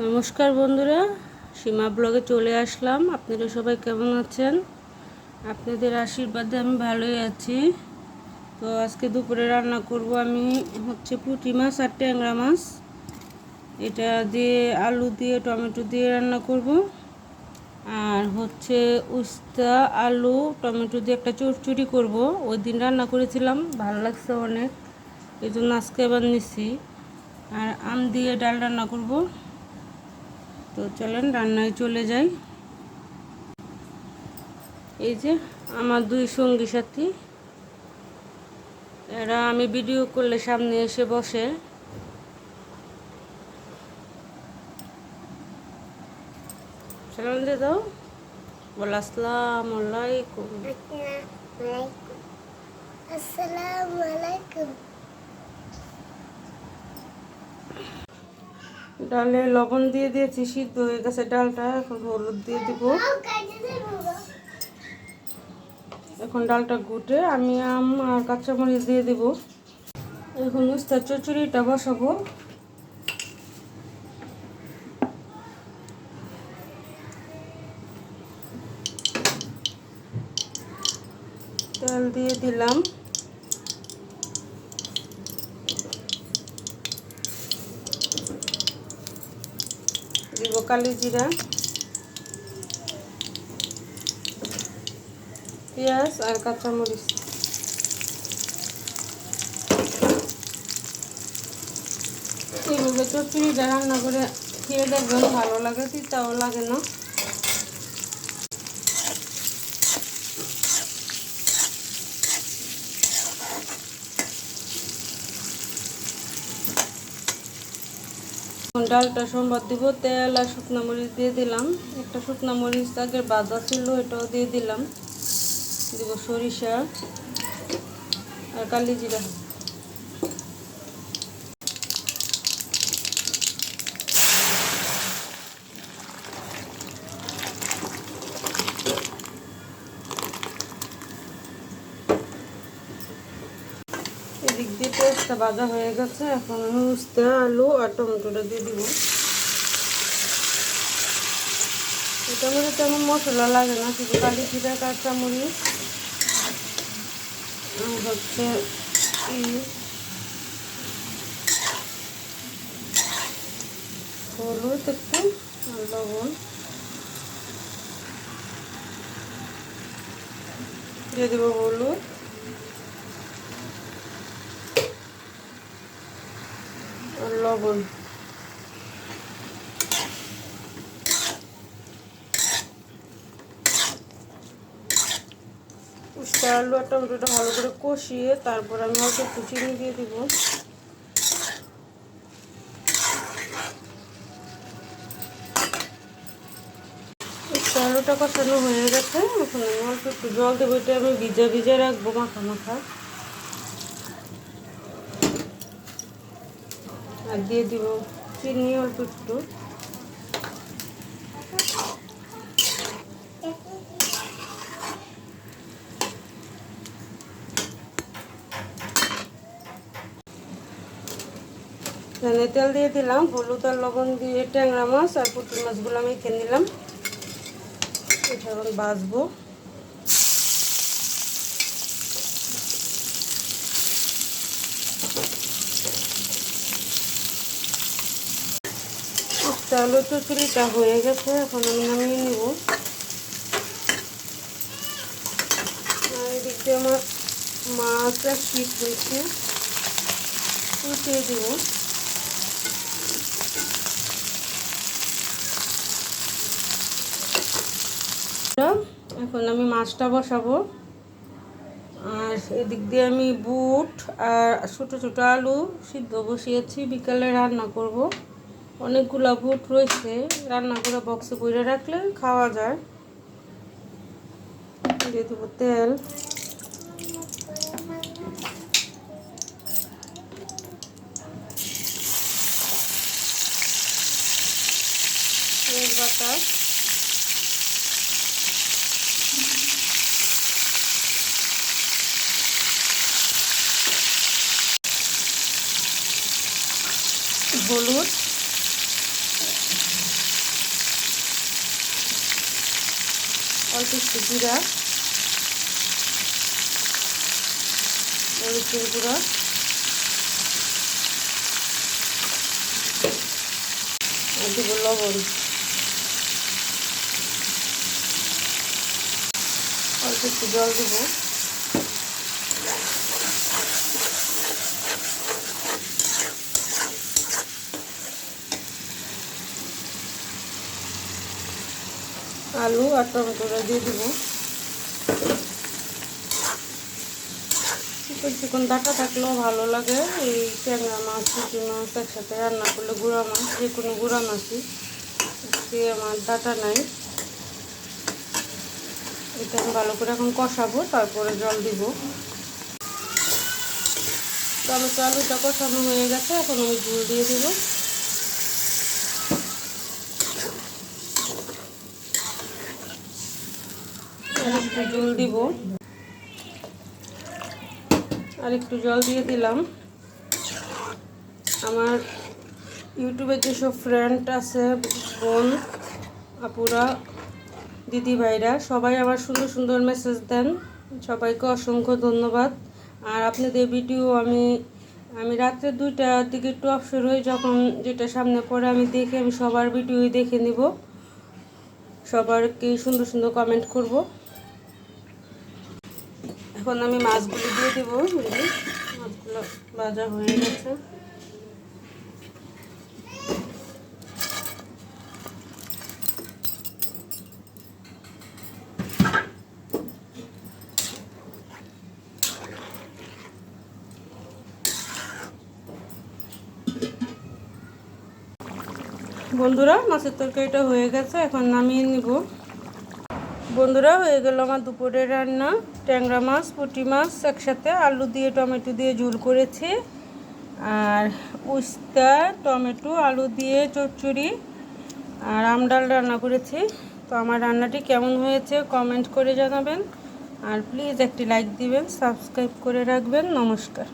নমস্কার বন্ধুরা, সীমা ব্লগে চলে আসলাম। আপনারা সবাই কেমন আছেন? আপনাদের আশীর্বাদে আমি ভালোই আছি। তো আজকে দুপুরে রান্না করব আমি পুঁটি মাছ আর ট্যাংরা মাছ। এটা দিয়ে আলু দিয়ে টমেটো দিয়ে রান্না করব। আর উস্তা আলু টমেটো দিয়ে একটা চচ্চড়ি করব। ওই দিন রান্না করেছিলাম, ভালো লাগছে অনেক, এই জন্য আজকে আবার নিচ্ছি। আর আম দিয়ে ডাল রান্না করব। তো চলেন রান্নায় চলে যাই। এই যে আমার দুই সঙ্গী সাথী, এরা আমি ভিডিও করলে সামনে এসে বসে। সালাম দিয়ে দাও, বল আসসালামু আলাইকুম। আসসালামু আলাইকুম। ডালে লবণ দিয়ে দিয়েছি, সিদ্ধ হয়ে গেছে ডালটা। এখন হলুদ দিয়ে দিব। এখন ডালটা ঘুটে আমি আম আর কাঁচামরিচ দিয়ে দিব। এখন উস্তার চচ্চড়িটা বসাবো। তেল দিয়ে দিলাম, দিব কালি জিরা, পেঁয়াজ আর কাঁচামরিচ। এইভাবে চচ্চড়িটা রান্না করে খেয়ে দেখবেন, ভালো লাগে, তিতাও লাগে না। ডালটা সম্বাদ দিব। তেল আর শুকনো মরিচ দিয়ে দিলাম। একটা শুকনো মরিচ আগের বাঁধা ছিল, এটাও দিয়ে দিলাম। দিব সরিষা আর কালি জিরা। এদিক দিয়ে পেঁয়াজটা ভাজা হয়ে গেছে। এখন আমি উস্তা আলু আর টমেটোটা দিয়ে দিব। এটার মধ্যে তেমন মশলা লাগে না, শুধু কালি জিরা কাঁচামরিচ হলুদ একটু আর লবণ দিয়ে দেবো। হলুদ আর লবণ। উস্তা আলু আর টমেটোটা ভালো করে কষিয়ে তারপর আমি অল্প একটু চিনি দিয়ে দিব। উস্তা আলুটা কষানো হয়ে গেছে। এখন আমি অল্প একটু জল দেবো। এটা আমি ভিজা ভিজা রাখবো, মাখা মাখা। আর দিয়ে দিব চিনি অল্প একটু। তেল দিয়ে দিলাম। হলুদ আর লবণ দিয়ে ট্যাংরা মাছ আর পুঁটি মাছগুলো আমি খেয়ে নিলাম। এটা এখন ভাজবো। আলু চচ্চড়িটা হয়ে গেছে, এখন আমি নামিয়ে নিব। আর এদিক দিয়ে আমার মাছটা শীত হয়েছে, উঠিয়ে দিব। এখন আমি মাছটা বসাবো। আর এদিক দিয়ে আমি বুট আর ছোটো ছোটো আলু সিদ্ধ বসিয়েছি, বিকালে রান্না করব। অনেকগুলা বুট রয়েছে, রান্না করে বক্সে ভরে রাখলে খাওয়া যায়। দিয়ে দেবো তেল, তেজপাতা, হলুদ অল্প একটু জিরা, মরিচের গুঁড়া, আর দিব লবণ, অল্প একটু জল দিব। আলু আর টমেটোটা দিয়ে দিব। চিকন ডাটা থাকলেও ভালো লাগে। এই ট্যাংরা মাছ, পুঁটি মাছ একসাথে রান্না করলে, গুঁড়া মাছ, যে কোনো গুঁড়া মাছই, আজকে আমার ডাটা নাই। এটা আমি ভালো করে এখন কষাবো, তারপরে জল দিব। টমেটো আলুটা কষানো হয়ে গেছে, এখন আমি ঝোল দিয়ে দেবো। একটু জল দিব, আর একটু জল দিয়ে দিলাম। আমার ইউটিউবে যেসব ফ্রেন্ড আছে, বোন আপুরা, দিদি ভাইরা, সবাই আমার সুন্দর সুন্দর মেসেজ দেন, সবাইকে অসংখ্য ধন্যবাদ। আর আপনাদের ভিডিও আমি রাত্রে 2টার দিকে একটু অবসর হই, যখন যেটা সামনে পড়ে আমি দেখে, আমি সবার ভিডিওই দেখে নিব, সবারকে সুন্দর সুন্দর কমেন্ট করব। এখন আমি মাছগুলো দিয়ে দেবো। মাছগুলো ভাজা হয়ে গেছে। বন্ধুরা, মাছের তরকারিটা হয়ে গেছে, এখন নামিয়ে নিব। বন্ধুরা, হয়ে গেল আমার দুপুরের রান্না। ট্যাংরা মাছ, পুঁটি মাছ একসাথে আলু দিয়ে টমেটো দিয়ে ঝোল করেছি, আর উস্তা টমেটো আলু দিয়ে চচ্চড়ি, আর আমডাল রান্না করেছি। তো আমার রান্নাটি কেমন হয়েছে কমেন্ট করে জানাবেন, আর প্লিজ একটি লাইক দিবেন, সাবস্ক্রাইব করে রাখবেন। নমস্কার।